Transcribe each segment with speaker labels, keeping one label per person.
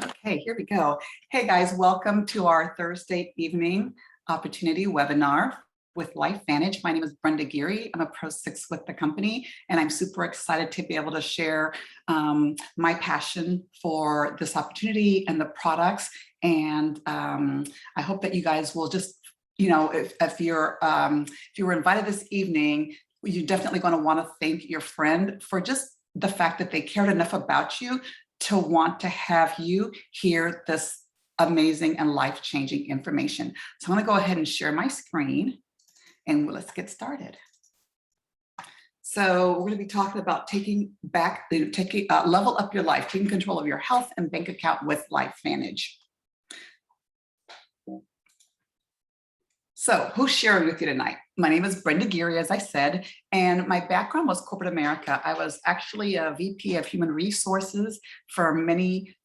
Speaker 1: Okay, here we go. Hey guys, welcome to our Thursday evening opportunity webinar with Lifevantage. My name is Brenda Geary. I'm a Pro 6 with the company, and I'm super excited to be able to share my passion for this opportunity and the products. And I hope that you guys will just, if you were invited this evening, you're definitely going to want to thank your friend for just the fact that they cared enough about you to want to have you hear this amazing and life-changing information. So I'm going to go ahead and share my screen and let's get started. So we're going to be talking about level up your life, taking control of your health and bank account with Lifevantage. So who's sharing with you tonight? My name is Brenda Geary, as I said, and my background was corporate America. I was actually a VP of Human Resources for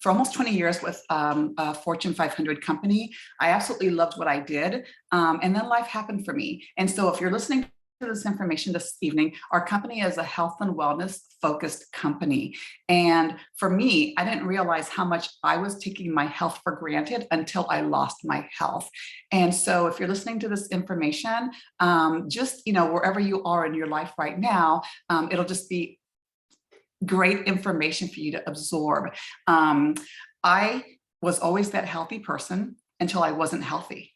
Speaker 1: almost 20 years with a Fortune 500 company. I absolutely loved what I did, and then life happened for me. And so if you're listening to this information this evening, our company is a health and wellness focused company. And for me, I didn't realize how much I was taking my health for granted until I lost my health. And so if you're listening to this information, just, wherever you are in your life right now, it'll just be great information for you to absorb. I was always that healthy person until I wasn't healthy.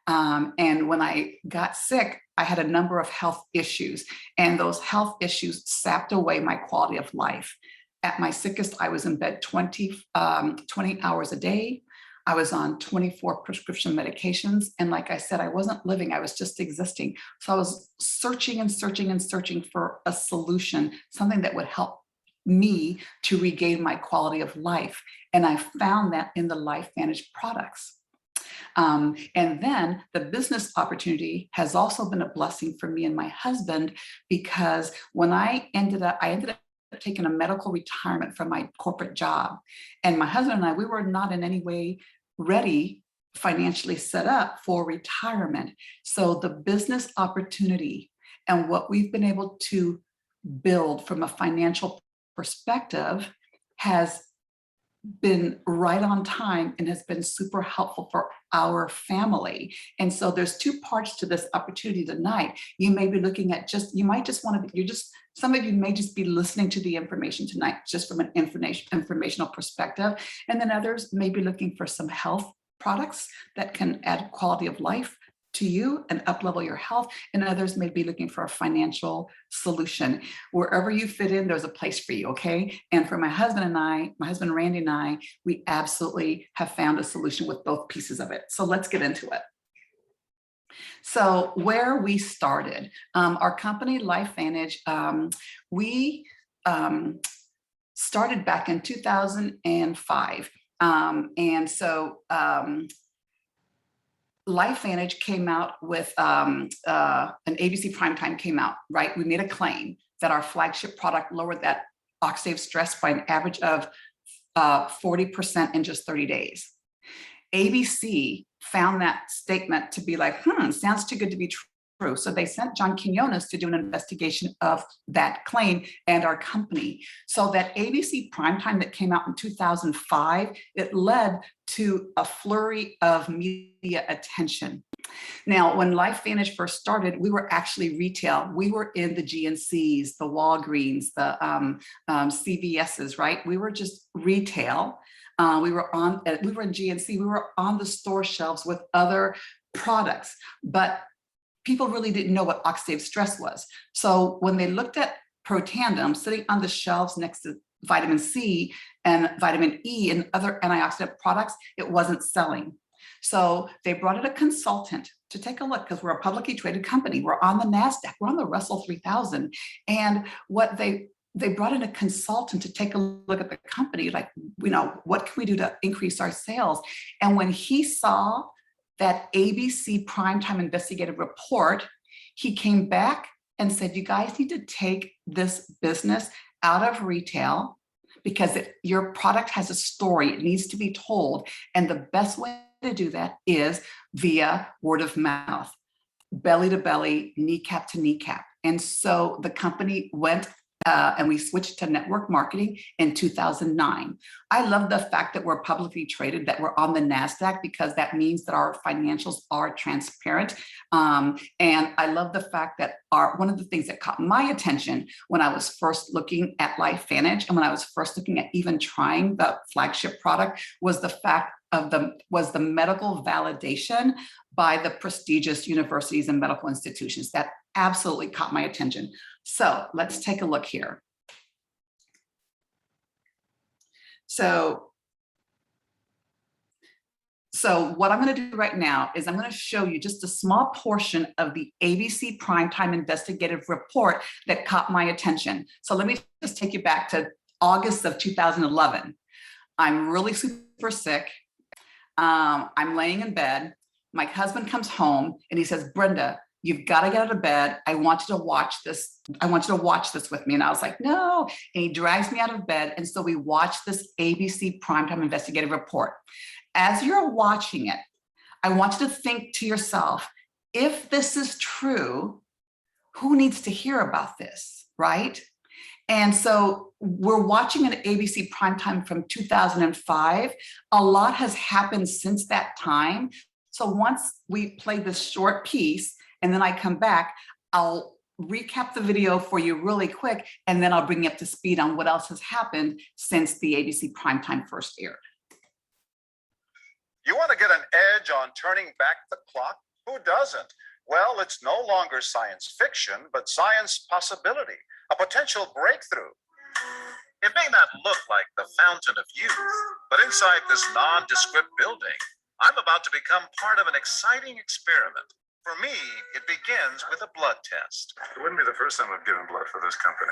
Speaker 1: And when I got sick, I had a number of health issues, and those health issues sapped away my quality of life. At my sickest, I was in bed 20 hours a day. I was on 24 prescription medications. And like I said, I wasn't living, I was just existing. So I was searching and searching and searching for a solution, something that would help me to regain my quality of life. And I found that in the Lifevantage products. And then the business opportunity has also been a blessing for me and my husband, because when I ended up taking a medical retirement from my corporate job. And my husband and I, we were not in any way ready, financially set up for retirement. So the business opportunity and what we've been able to build from a financial perspective has been right on time and has been super helpful for our family. And so there's two parts to this opportunity tonight. You may be looking at some of you may just be listening to the information tonight just from an informational perspective. And then others may be looking for some health products that can add quality of life to you and up-level your health, and others may be looking for a financial solution. Wherever you fit in, there's a place for you, okay? And for my husband Randy and I, we absolutely have found a solution with both pieces of it. So let's get into it. So where we started, our company Lifevantage, we started back in 2005. And so Lifevantage came out with an ABC Primetime came out, right? We made a claim that our flagship product lowered that oxidative stress by an average of 40% in just 30 days. ABC found that statement to be like, sounds too good to be true. So they sent John Quinones to do an investigation of that claim and our company. So that ABC Primetime that came out in 2005, it led to a flurry of media attention. Now, when Lifevantage first started, we were actually retail. We were in the GNCs, the Walgreens, the CVSs, right? We were just retail. We were in GNC. We were on the store shelves with other products, but people really didn't know what oxidative stress was. So when they looked at Protandim sitting on the shelves next to vitamin C and vitamin E and other antioxidant products, it wasn't selling. So they brought in a consultant to take a look, because we're a publicly traded company. We're on the NASDAQ, we're on the Russell 3000. And what they brought in a consultant to take a look at the company, like, what can we do to increase our sales? And when he saw that ABC Primetime investigative report, he came back and said, you guys need to take this business out of retail, because your product has a story, it needs to be told. And the best way to do that is via word of mouth, belly to belly, kneecap to kneecap. And so the company went and we switched to network marketing in 2009. I love the fact that we're publicly traded, that we're on the NASDAQ, because that means that our financials are transparent. And I love the fact that one of the things that caught my attention when I was first looking at Lifevantage and when I was first looking at even trying the flagship product was the fact of the medical validation by the prestigious universities and medical institutions. That absolutely caught my attention. So let's take a look here. So what I'm going to do right now is I'm going to show you just a small portion of the ABC Primetime Investigative Report that caught my attention. So let me just take you back to August of 2011. I'm really super sick. I'm laying in bed. My husband comes home and he says, Brenda, you've got to get out of bed. I want you to watch this. I want you to watch this with me. And I was like, no. And he drags me out of bed. And so we watch this ABC Primetime Investigative Report. As you're watching it, I want you to think to yourself, if this is true, who needs to hear about this, right? And so we're watching an ABC Primetime from 2005. A lot has happened since that time. So once we play this short piece and then I come back, I'll recap the video for you really quick, and then I'll bring you up to speed on what else has happened since the ABC Primetime first aired.
Speaker 2: You want to get an edge on turning back the clock? Who doesn't? Well, it's no longer science fiction, but science possibility, a potential breakthrough. It may not look like the fountain of youth, but inside this nondescript building, I'm about to become part of an exciting experiment. For me, it begins with a blood test.
Speaker 3: It wouldn't be the first time I've given blood for this company.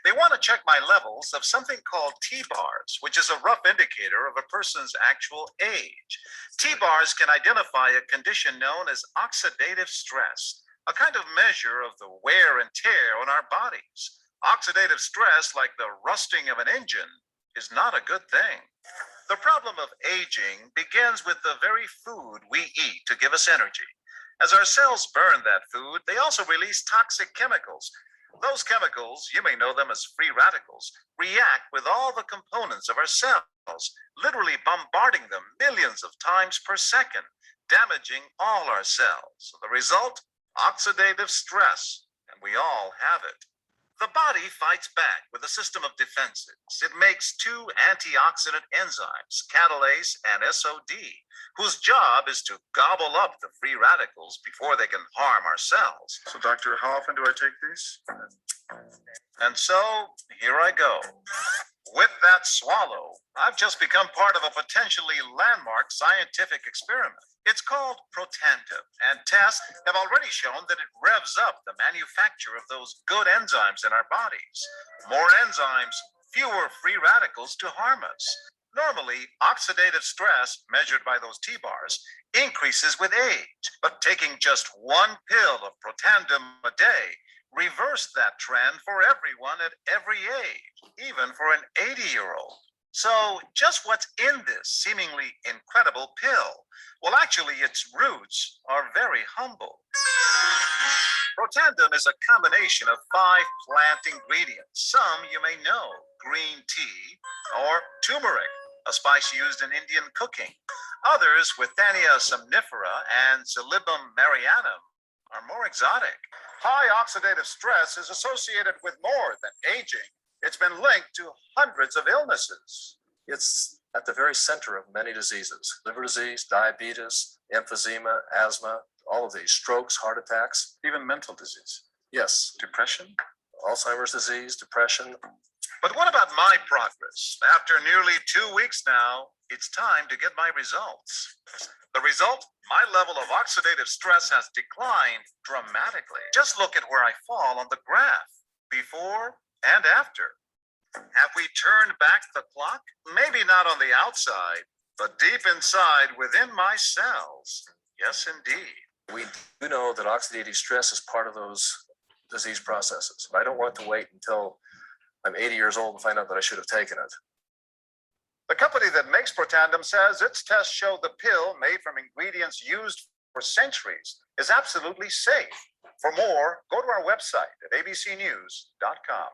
Speaker 2: They want to check my levels of something called T-bars, which is a rough indicator of a person's actual age. T-bars can identify a condition known as oxidative stress, a kind of measure of the wear and tear on our bodies. Oxidative stress, like the rusting of an engine, is not a good thing. The problem of aging begins with the very food we eat to give us energy. As our cells burn that food, they also release toxic chemicals. Those chemicals, you may know them as free radicals, react with all the components of our cells, literally bombarding them millions of times per second, damaging all our cells. The result? Oxidative stress, and we all have it. The body fights back with a system of defenses. It makes two antioxidant enzymes, catalase and SOD, whose job is to gobble up the free radicals before they can harm our cells.
Speaker 3: So, doctor, how often do I take these?
Speaker 2: And so, here I go. With that swallow, I've just become part of a potentially landmark scientific experiment. It's called Protandim, and tests have already shown that it revs up the manufacture of those good enzymes in our bodies. More enzymes, fewer free radicals to harm us. Normally, oxidative stress, measured by those T-bars, increases with age, but taking just one pill of Protandim a day reversed that trend for everyone at every age, even for an 80-year-old. So just what's in this seemingly incredible pill? Well, actually, its roots are very humble. Protandim is a combination of 5 plant ingredients. Some you may know: green tea or turmeric, a spice used in Indian cooking. Others, Withania somnifera and Silybum marianum, are more exotic. High oxidative stress is associated with more than aging. It's been linked to hundreds of illnesses.
Speaker 4: It's at the very center of many diseases: liver disease, diabetes, emphysema, asthma, all of these, strokes, heart attacks,
Speaker 3: Even mental disease.
Speaker 4: yes,
Speaker 3: Depression?
Speaker 4: Alzheimer's disease, depression.
Speaker 2: But what about my progress? After nearly 2 weeks now, it's time to get my results. The result? My level of oxidative stress has declined dramatically. Just look at where I fall on the graph, before and after. Have we turned back the clock? Maybe not on the outside, but deep inside within my cells. Yes, indeed.
Speaker 4: We do know that oxidative stress is part of those disease processes. But I don't want to wait until I'm 80 years old and find out that I should have taken it.
Speaker 2: The company that makes Protandim says its tests show the pill, made from ingredients used for centuries, is absolutely safe. For more, go to our website at abcnews.com.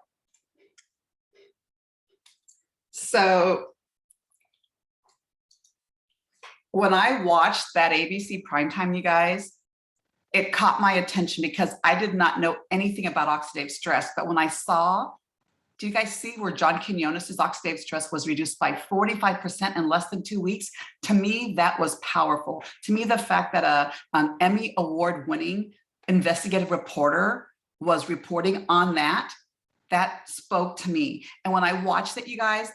Speaker 1: So when I watched that ABC primetime, you guys, it caught my attention because I did not know anything about oxidative stress. But when I saw, do you guys see where John Quinones's oxidative stress was reduced by 45% in less than 2 weeks? To me, that was powerful. To me, the fact that an Emmy award-winning investigative reporter was reporting on that, that spoke to me. And when I watched it, you guys,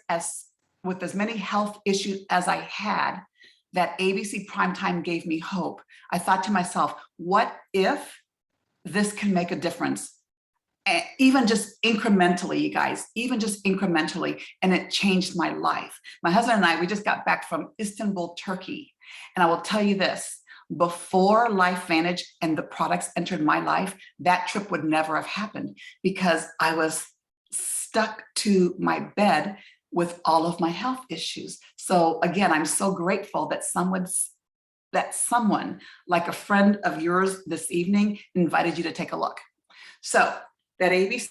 Speaker 1: with as many health issues as I had, that ABC primetime gave me hope. I thought to myself, what if this can make a difference? Even just incrementally, you guys, even just incrementally, and it changed my life. My husband and I, we just got back from Istanbul, Turkey. And I will tell you this, before Lifevantage and the products entered my life, that trip would never have happened because I was stuck to my bed with all of my health issues. So again, I'm so grateful that someone like a friend of yours this evening invited you to take a look. So that ABC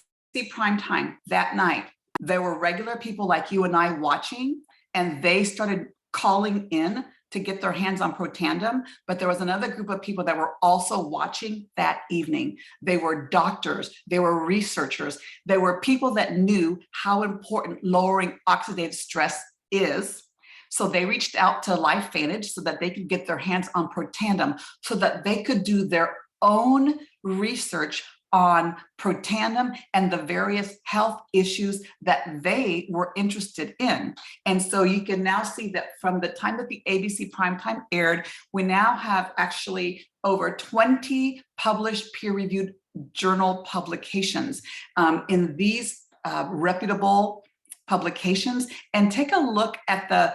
Speaker 1: primetime that night, there were regular people like you and I watching, and they started calling in to get their hands on Protandim, but there was another group of people that were also watching that evening. They were doctors, they were researchers, they were people that knew how important lowering oxidative stress is. So they reached out to Lifevantage so that they could get their hands on Protandim, so that they could do their own research on Protandim and the various health issues that they were interested in. And so you can now see that from the time that the ABC primetime aired, we now have actually over 20 published peer-reviewed journal publications in these reputable publications. And take a look at the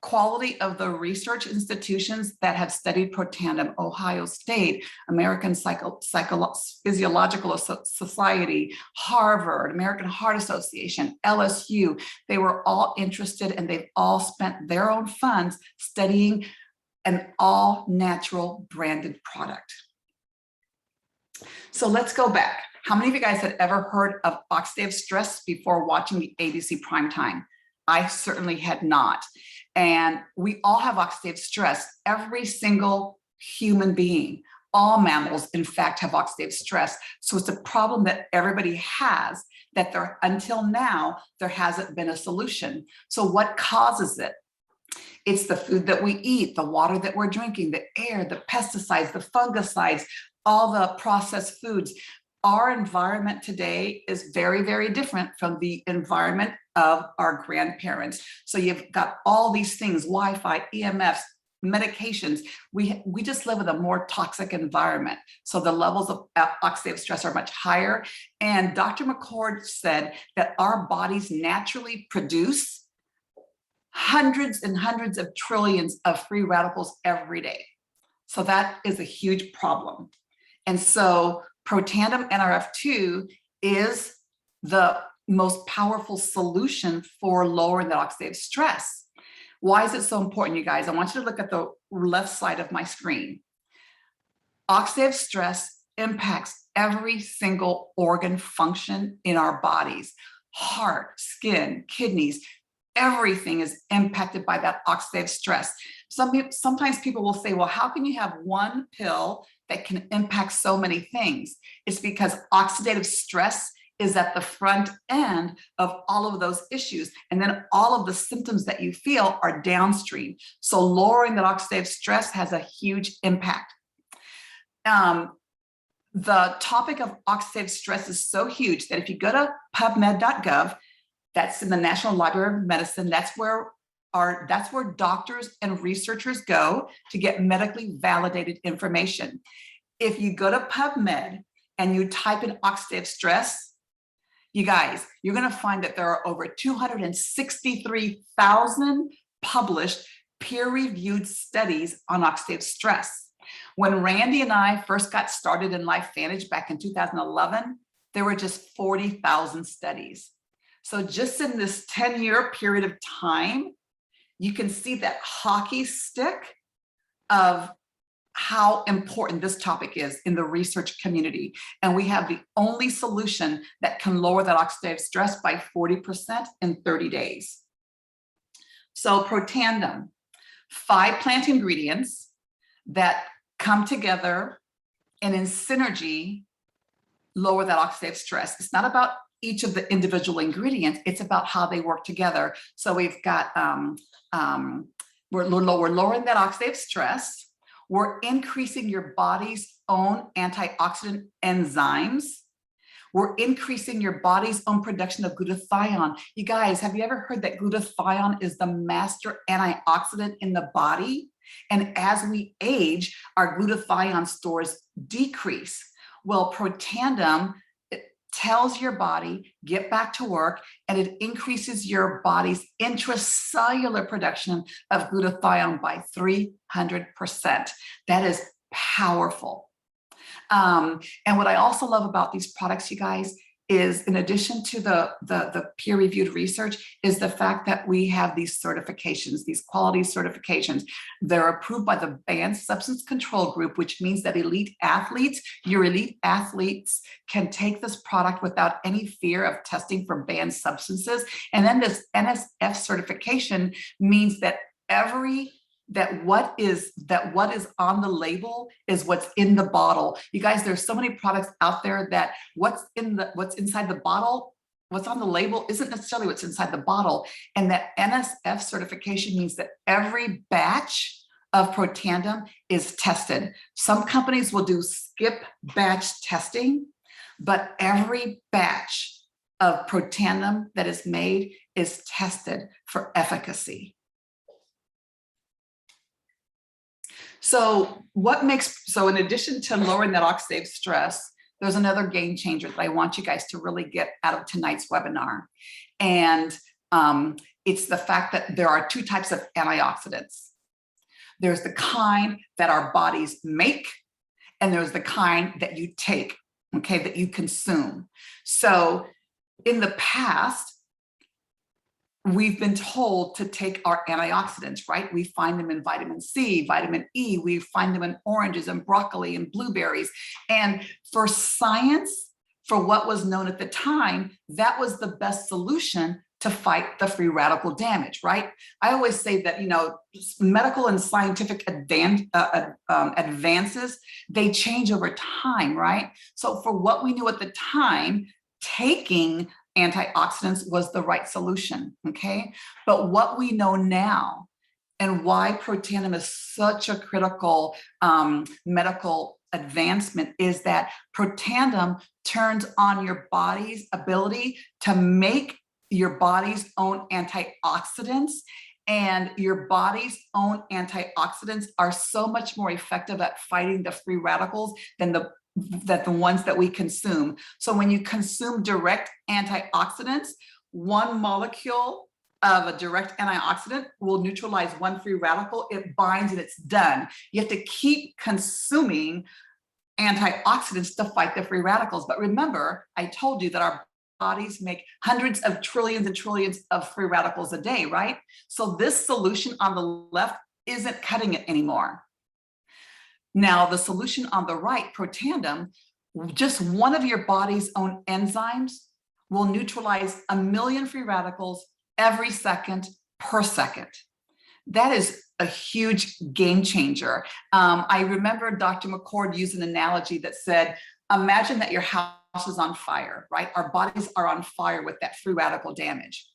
Speaker 1: quality of the research institutions that have studied Protandim: Ohio State, American Physiological Society, Harvard, American Heart Association, LSU. They were all interested, and they've all spent their own funds studying an all natural branded product. So let's go back. How many of you guys had ever heard of oxidative stress before watching the ABC primetime? I certainly had not. And we all have oxidative stress. Every single human being, all mammals, in fact, have oxidative stress. So it's a problem that everybody has, that until now, there hasn't been a solution. So what causes it? It's the food that we eat, the water that we're drinking, the air, the pesticides, the fungicides, all the processed foods. Our environment today is very, very different from the environment of our grandparents. So you've got all these things, Wi-Fi, EMFs, medications. We just live in a more toxic environment. So the levels of oxidative stress are much higher. And Dr. McCord said that our bodies naturally produce hundreds and hundreds of trillions of free radicals every day. So that is a huge problem. And so Protandim NRF2 is the most powerful solution for lowering the oxidative stress. Why is it so important, you guys? I want you to look at the left side of my screen. Oxidative stress impacts every single organ function in our bodies. Heart, skin, kidneys, everything is impacted by that oxidative stress. Sometimes people will say, well, how can you have one pill that can impact so many things? It's because oxidative stress is at the front end of all of those issues. And then all of the symptoms that you feel are downstream. So lowering that oxidative stress has a huge impact. The topic of oxidative stress is so huge that if you go to pubmed.gov, that's in the National Library of Medicine, that's where doctors and researchers go to get medically validated information. If you go to PubMed and you type in oxidative stress, you guys, you're going to find that there are over 263,000 published peer-reviewed studies on oxidative stress. When Randy and I first got started in Lifevantage back in 2011, there were just 40,000 studies. So just in this 10-year period of time, you can see that hockey stick of how important this topic is in the research community. And we have the only solution that can lower that oxidative stress by 40% in 30 days. So Protandim, 5 plant ingredients that come together and in synergy lower that oxidative stress. It's not about each of the individual ingredients, it's about how they work together. So we've got, we're lowering that oxidative stress. We're increasing your body's own antioxidant enzymes. We're increasing your body's own production of glutathione. You guys, have you ever heard that glutathione is the master antioxidant in the body? And as we age, our glutathione stores decrease. Well, Protandim, it tells your body, get back to work, and it increases your body's intracellular production of glutathione by 300%. That is powerful. And what I also love about these products, you guys, is in addition to the peer-reviewed research, is the fact that we have these certifications, these quality certifications. They're approved by the Banned Substance Control Group, which means that your elite athletes can take this product without any fear of testing for banned substances. And then this NSF certification means that what is on the label is what's in the bottle. You guys, there's so many products out there that what's inside the bottle, what's on the label isn't necessarily what's inside the bottle. And that NSF certification means that every batch of Protandim is tested. Some companies will do skip batch testing, but every batch of Protandim that is made is tested for efficacy. So in addition to lowering that oxidative stress, there's another game changer that I want you guys to really get out of tonight's webinar. And it's the fact that there are 2 types of antioxidants. There's the kind that our bodies make, and there's the kind that you take, okay, that you consume. So in the past, we've been told to take our antioxidants, right? We find them in vitamin C, vitamin E, we find them in oranges and broccoli and blueberries. And for science, for what was known at the time, that was the best solution to fight the free radical damage, right? I always say that, medical and scientific advances, they change over time, right? So for what we knew at the time, taking antioxidants was the right solution, okay? But what we know now and why Protandim is such a critical medical advancement is that Protandim turns on your body's ability to make your body's own antioxidants, and your body's own antioxidants are so much more effective at fighting the free radicals than the ones that we consume. So when you consume direct antioxidants, 1 molecule of a direct antioxidant will neutralize 1 free radical. It binds and it's done. You have to keep consuming antioxidants to fight the free radicals. But remember, I told you that our bodies make hundreds of trillions and trillions of free radicals a day, right? So this solution on the left isn't cutting it anymore. Now, the solution on the right, Protandim, just one of your body's own enzymes will neutralize 1 million free radicals every second per second. That is a huge game changer. I remember Dr. McCord used an analogy that said, imagine that your house is on fire, right? Our bodies are on fire with that free radical damage.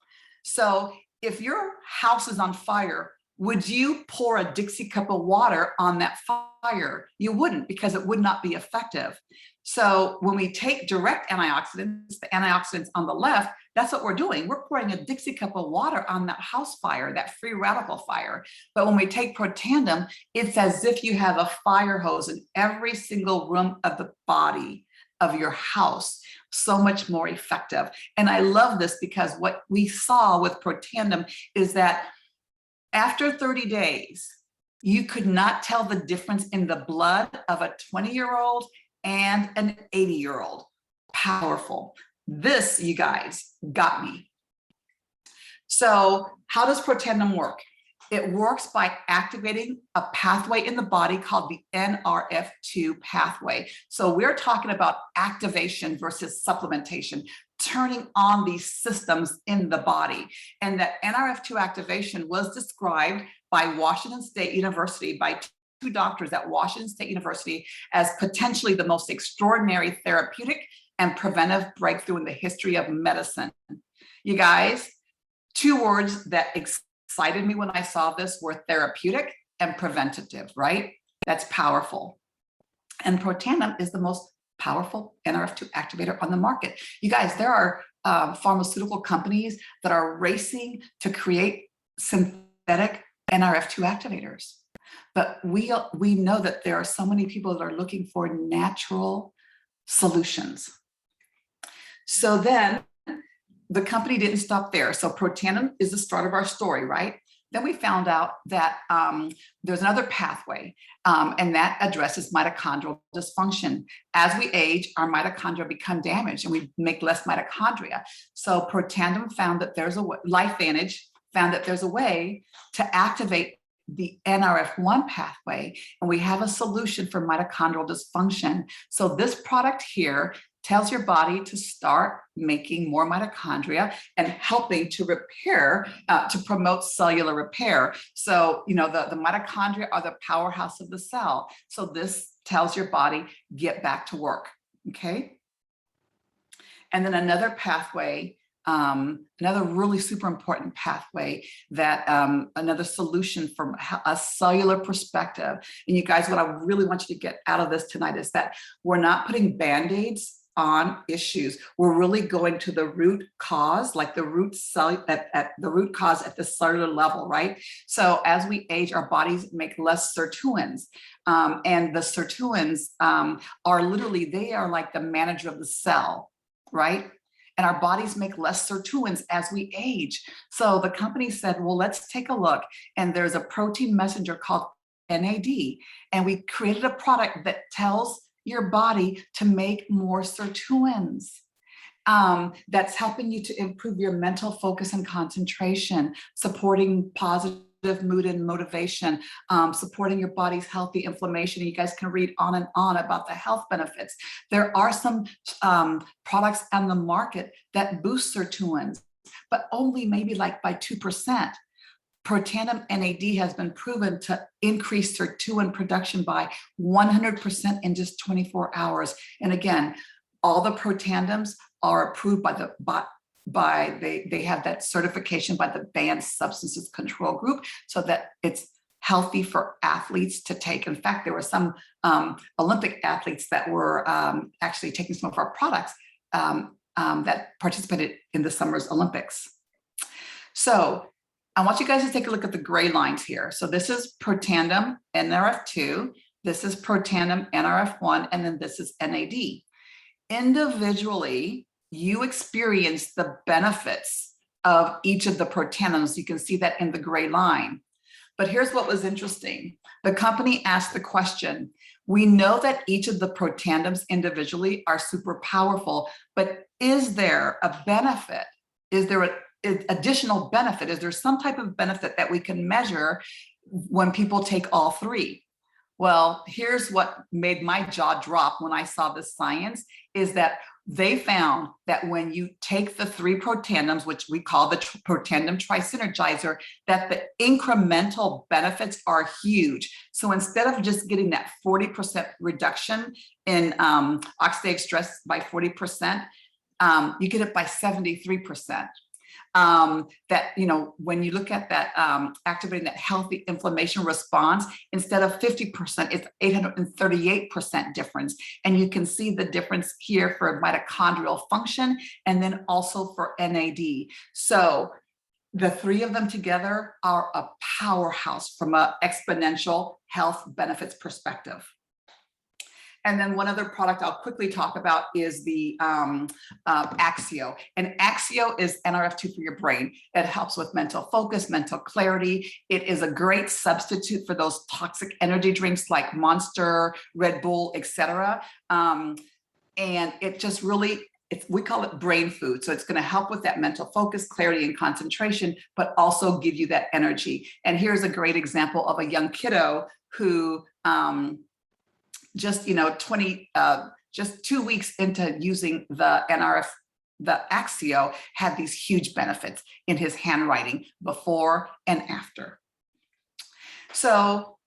Speaker 1: So if your house is on fire, would you pour a Dixie cup of water on that fire? You wouldn't, because it would not be effective. So when we take direct antioxidants, the antioxidants on the left, that's what we're doing. We're pouring a Dixie cup of water on that house fire, that free radical fire. But when we take Protandim, it's as if you have a fire hose in every single room of the body of your house. So much more effective. And I love this because what we saw with Protandim is that after 30 days, you could not tell the difference in the blood of a 20-year-old and an 80-year-old. Powerful. This, you guys, got me. So how does Protandim work? It works by activating a pathway in the body called the NRF2 pathway. So we're talking about activation versus supplementation, turning on these systems in the body. And that NRF2 activation was described by Washington State University, by two doctors at Washington State University, as potentially the most extraordinary therapeutic and preventive breakthrough in the history of medicine. You guys, two words that excited me when I saw this were therapeutic and preventative, right? That's powerful. And Protandim is the most powerful NRF2 activator on the market. You guys, there are pharmaceutical companies that are racing to create synthetic NRF2 activators. But we know that there are so many people that are looking for natural solutions. So then the company didn't stop there. So Protandim is the start of our story, right? Then we found out that there's another pathway, and that addresses mitochondrial dysfunction. As we age, our mitochondria become damaged and we make less mitochondria. So Protandim found that there's a way, Lifevantage found that there's a way to activate the NRF1 pathway, and we have a solution for mitochondrial dysfunction. So this product here tells your body to start making more mitochondria and helping to repair, to promote cellular repair. So, you know, the mitochondria are the powerhouse of the cell. So this tells your body, get back to work, okay? And then another pathway, another really super important pathway that another solution from a cellular perspective. And you guys, what I really want you to get out of this tonight is that we're not putting Band-Aids on issues. We're really going to the root cause, like the root cell at the root cause at the cellular level, right? So as we age, our bodies make less sirtuins. And the sirtuins are literally, they are like the manager of the cell, right? And our bodies make less sirtuins as we age. So the company said, well, let's take a look. And there's a protein messenger called NAD. And we created a product that tells your body to make more sirtuins. That's helping you to improve your mental focus and concentration, supporting positive mood and motivation, supporting your body's healthy inflammation. And you guys can read on and on about the health benefits. There are some products on the market that boost sirtuins, but only maybe like by 2%. Protandim NAD has been proven to increase sirtuin production by 100% in just 24 hours. And again, all the Protandims are approved by they have that certification by the Banned Substances Control Group, so that it's healthy for athletes to take. In fact, there were some Olympic athletes that were actually taking some of our products that participated in the summer's Olympics. So I want you guys to take a look at the gray lines here. So this is Protandim NRF2, this is Protandim NRF1, and then this is NAD. Individually, you experience the benefits of each of the Protandims. You can see that in the gray line. But here's what was interesting. The company asked the question, we know that each of the Protandims individually are super powerful, but is there a benefit? Is there an additional benefit? Is there some type of benefit that we can measure when people take all three? Well, here's what made my jaw drop when I saw this science, is that they found that when you take the three Protandims, which we call the Protandim Tri-Synergizer, that the incremental benefits are huge. So instead of just getting that 40% reduction in oxidative stress by 40%, you get it by 73%. That, you know, when you look at that, activating that healthy inflammation response, instead of 50%, it's 838% difference. And you can see the difference here for mitochondrial function, and then also for NAD. So the three of them together are a powerhouse from an exponential health benefits perspective. And then one other product I'll quickly talk about is the Axio. And Axio is NRF2 for your brain. It helps with mental focus, mental clarity. It is a great substitute for those toxic energy drinks like Monster, Red Bull, etc. And it just really we call it brain food. So it's going to help with that mental focus, clarity, and concentration, but also give you that energy. And here's a great example of a young kiddo who just 2 weeks into using the NRF, the Axio, had these huge benefits in his handwriting before and after. So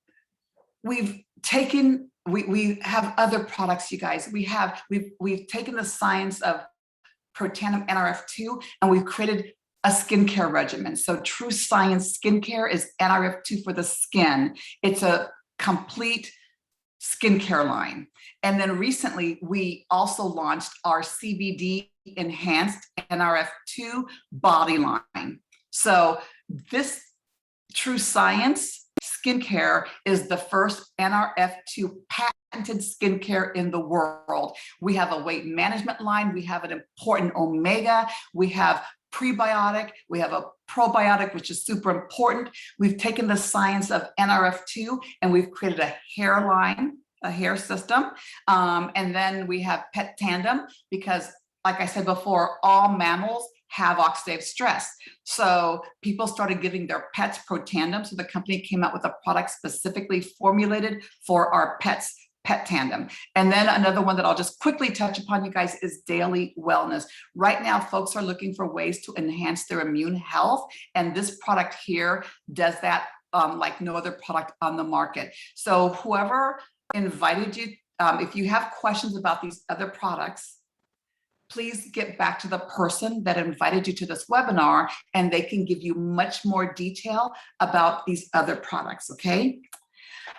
Speaker 1: we've taken, we have other products, you guys. We've taken the science of Protandim NRF2 and we've created a skincare regimen. So True Science Skincare is NRF2 for the skin. It's a complete skincare line. And then recently we also launched our CBD enhanced NRF2 body line. So this True Science Skincare is the first NRF2 patented skincare in the world. We have a weight management line. We have an important omega. We have prebiotic. We have a probiotic, which is super important. We've taken the science of NRF2 and we've created a hair line, a hair system. And then we have Protandim because, like I said before, all mammals have oxidative stress. So people started giving their pets Protandim. So the company came out with a product specifically formulated for our pets, Protandim. And then another one that I'll just quickly touch upon, you guys, is daily wellness. Right now, folks are looking for ways to enhance their immune health. And this product here does that like no other product on the market. So whoever invited you, if you have questions about these other products, please get back to the person that invited you to this webinar and they can give you much more detail about these other products, okay?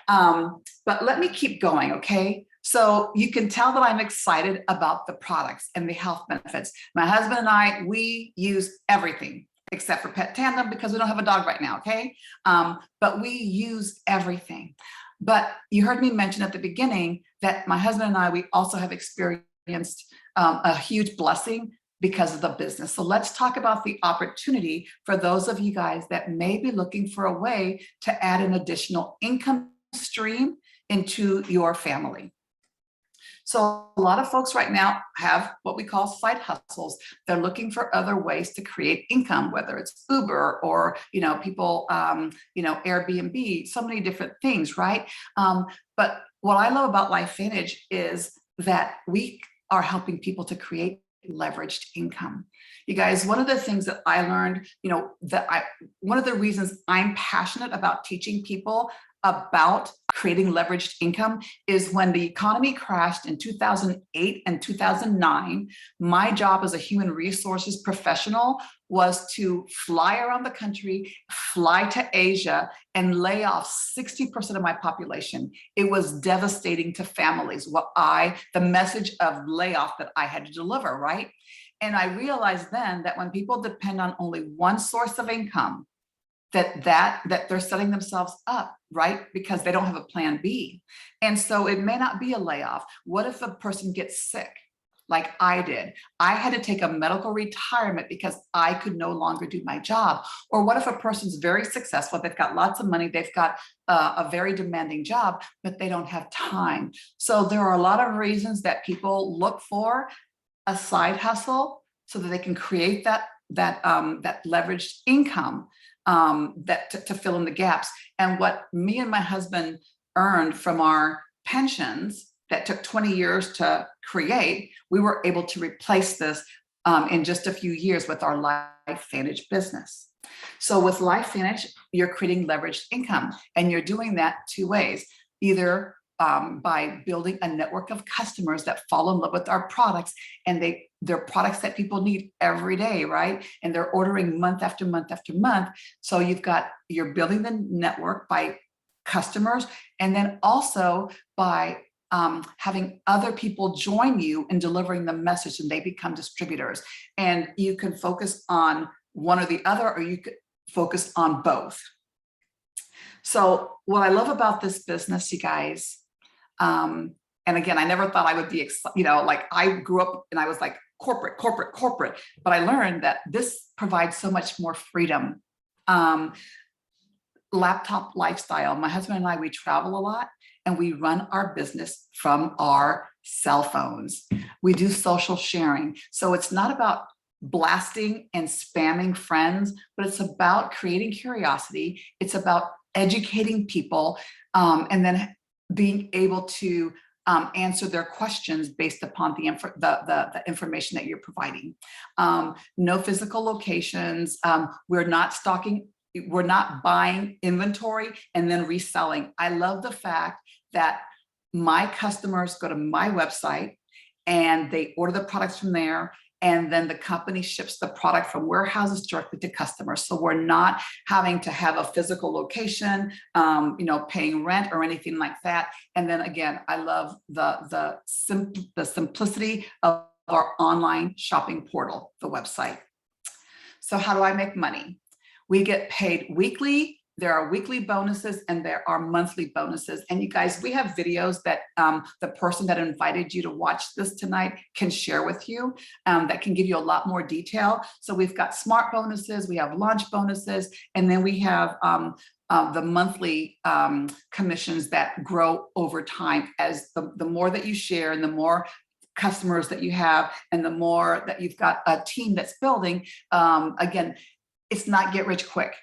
Speaker 1: But let me keep going, okay? So you can tell that I'm excited about the products and the health benefits. My husband and I, we use everything except for Protandim because we don't have a dog right now, okay? But we use everything. But you heard me mention at the beginning that my husband and I, we also have experienced a huge blessing because of the business. So let's talk about the opportunity for those of you guys that may be looking for a way to add an additional income stream into your family. So a lot of folks right now have what we call side hustles. They're looking for other ways to create income, whether it's Uber or, people, Airbnb, so many different things, right? But what I love about Lifevantage is that we are helping people to create leveraged income. You guys, one of the things that I learned, one of the reasons I'm passionate about teaching people about creating leveraged income is when the economy crashed in 2008 and 2009, my job as a human resources professional was to fly around the country, fly to Asia, and lay off 60% of my population. It was devastating to families, the message of layoff that I had to deliver, right? And I realized then that when people depend on only one source of income, that they're setting themselves up, right? Because they don't have a plan B. And so it may not be a layoff. What if a person gets sick like I did? I had to take a medical retirement because I could no longer do my job. Or what if a person's very successful, they've got lots of money, they've got a very demanding job, but they don't have time. So there are a lot of reasons that people look for a side hustle so that they can create that leveraged income to fill in the gaps. And what me and my husband earned from our pensions that took 20 years to create, we were able to replace this in just a few years with our Lifevantage business. So with Lifevantage, you're creating leveraged income, and you're doing that two ways, either by building a network of customers that fall in love with our products, and they're products that people need every day, right? And they're ordering month after month after month. So you're building the network by customers, and then also by having other people join you in delivering the message, and they become distributors. And you can focus on one or the other, or you could focus on both. So what I love about this business, you guys, and again, I never thought I would be, like I grew up and I was like corporate, but I learned that this provides so much more freedom. Laptop lifestyle. My husband and I, we travel a lot and we run our business from our cell phones. We do social sharing. So it's not about blasting and spamming friends, but it's about creating curiosity. It's about educating people, and then being able to answer their questions based upon the information that you're providing. No physical locations. We're not stocking, we're not buying inventory and then reselling. I love the fact that my customers go to my website and they order the products from there, and then the company ships the product from warehouses directly to customers. So we're not having to have a physical location, paying rent or anything like that. And then again, I love the simplicity of our online shopping portal, the website. So how do I make money? We get paid weekly. There are weekly bonuses and there are monthly bonuses. And you guys, we have videos that the person that invited you to watch this tonight can share with you, that can give you a lot more detail. So we've got smart bonuses, we have launch bonuses, and then we have the monthly commissions that grow over time as the more that you share and the more customers that you have and the more that you've got a team that's building. Again, it's not get rich quick.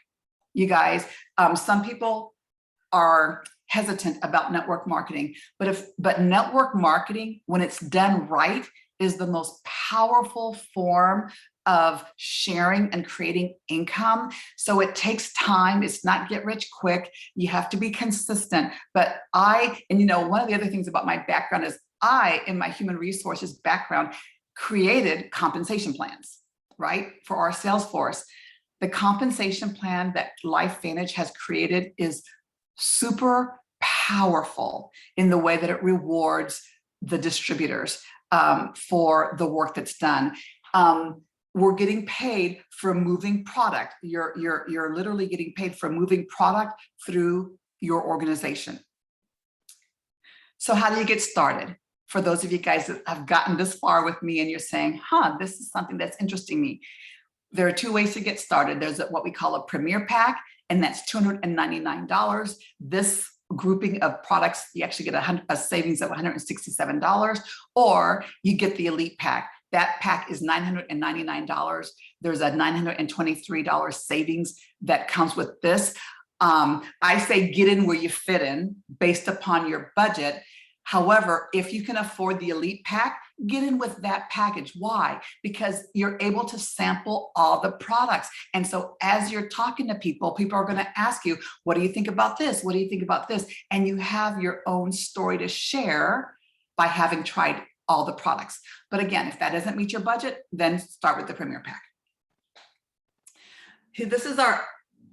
Speaker 1: You guys, some people are hesitant about network marketing, but network marketing, when it's done right, is the most powerful form of sharing and creating income. So it takes time. It's not get rich quick. You have to be consistent. But one of the other things about my background is in my human resources background, created compensation plans, right, for our sales force. The compensation plan that Lifevantage has created is super powerful in the way that it rewards the distributors for the work that's done. We're getting paid for moving product. You're literally getting paid for moving product through your organization. So how do you get started? For those of you guys that have gotten this far with me and you're saying, this is something that's interesting me. There are two ways to get started. There's what we call a Premier Pack, and that's $299. This grouping of products, you actually get a savings of $167, or you get the Elite Pack. That pack is $999. There's a $923 savings that comes with this. I say get in where you fit in based upon your budget. However, if you can afford the Elite Pack, get in with that package. Why? Because you're able to sample all the products. And so as you're talking to people, people are going to ask you, what do you think about this? What do you think about this? And you have your own story to share by having tried all the products. But again, if that doesn't meet your budget, then start with the Premier Pack. This is our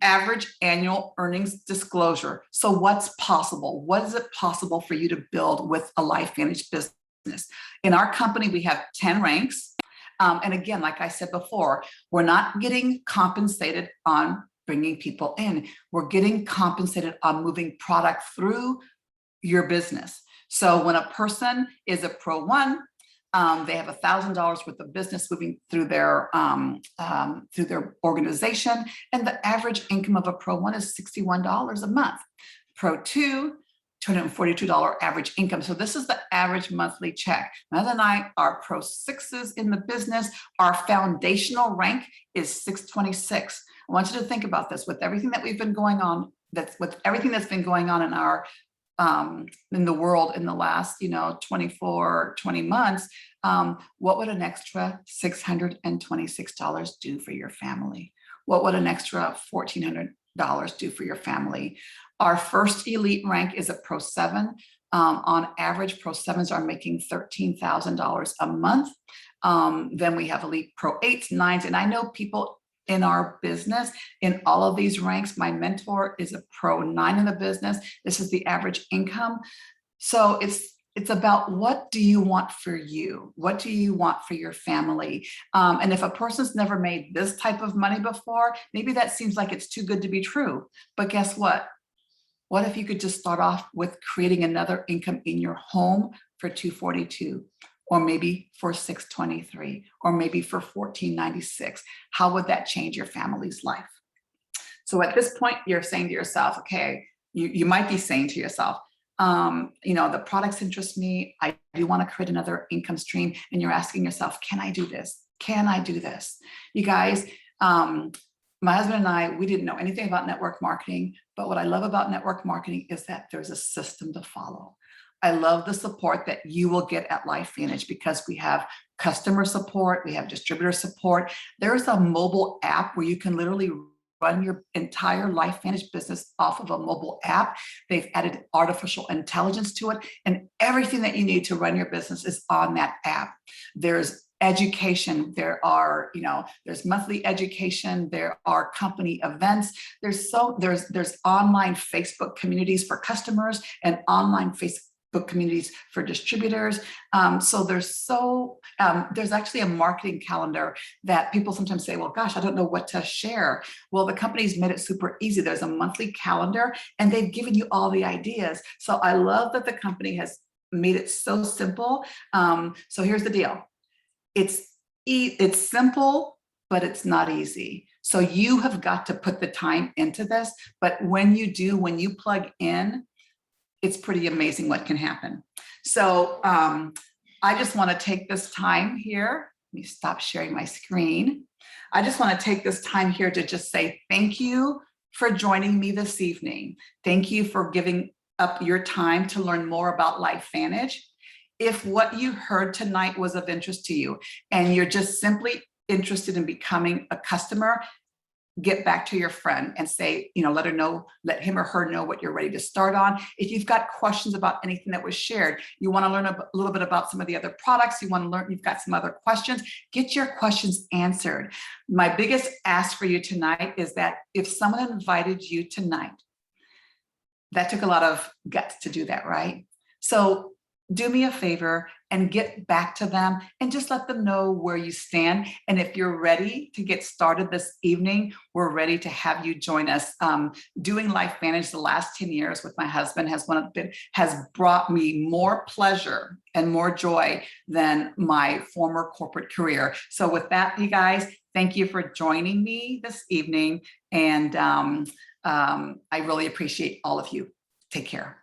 Speaker 1: average annual earnings disclosure. So what's possible? What is it possible for you to build with a Lifevantage business? In our company, we have 10 ranks. And again, like I said before, we're not getting compensated on bringing people in. We're getting compensated on moving product through your business. So when a person is a Pro 1, they have $1,000 worth of business moving through their organization, and the average income of a Pro 1 is $61 a month. Pro 2, $242 average income. So this is the average monthly check. Now and I are Pro 6s in the business. Our foundational rank is 626. I want you to think about this with everything that we've been going on. With everything that's been going on in our in the world in the last 20 months, what would an extra $626 do for your family? What would an extra $1,400 do for your family? Our first elite rank is a Pro 7. On average, Pro 7s are making $13,000 a month. Then we have elite Pro 8s, 9s, and I know people in our business, in all of these ranks. My mentor is a Pro 9 in the business. This is the average income. So it's about, what do you want for you? What do you want for your family? And if a person's never made this type of money before, maybe that seems like it's too good to be true. But guess what? What if you could just start off with creating another income in your home for $242? Or maybe for $623, or maybe for $1,496. How would that change your family's life? So at this point, you're saying to yourself, okay, you might be saying to yourself, You know, the products interest me. I do want to create another income stream. And you're asking yourself, can I do this? Can I do this? You guys, my husband and I, we didn't know anything about network marketing, but what I love about network marketing is that there's a system to follow. I love the support that you will get at Lifevantage because we have customer support, we have distributor support. There's a mobile app where you can literally run your entire Lifevantage business off of a mobile app. They've added artificial intelligence to it, and everything that you need to run your business is on that app. There's education, there are, you know, there's monthly education, there are company events, there's online Facebook communities for customers and online Facebook communities for distributors. So there's actually a marketing calendar that people sometimes say, well, gosh, I don't know what to share. Well, the company's made it super easy. There's a monthly calendar and they've given you all the ideas. So I love that the company has made it so simple. So here's the deal. It's simple, but it's not easy. So you have got to put the time into this. But when you do, when you plug in, it's pretty amazing what can happen. So I just want to take this time here. Let me stop sharing my screen. I just want to take this time here to just say thank you for joining me this evening. Thank you for giving up your time to learn more about Lifevantage. If what you heard tonight was of interest to you and you're just simply interested in becoming a customer, get back to your friend and say, you know, let him or her know what you're ready to start on. If you've got questions about anything that was shared, you want to learn a little bit about some of the other products, you want to learn, you've got some other questions, get your questions answered. My biggest ask for you tonight is that if someone invited you tonight, that took a lot of guts to do that, right? So do me a favor and get back to them and just let them know where you stand. And if you're ready to get started this evening, we're ready to have you join us. Doing Lifevantage the last 10 years with my husband has brought me more pleasure and more joy than my former corporate career. So with that, you guys, thank you for joining me this evening. And I really appreciate all of you. Take care.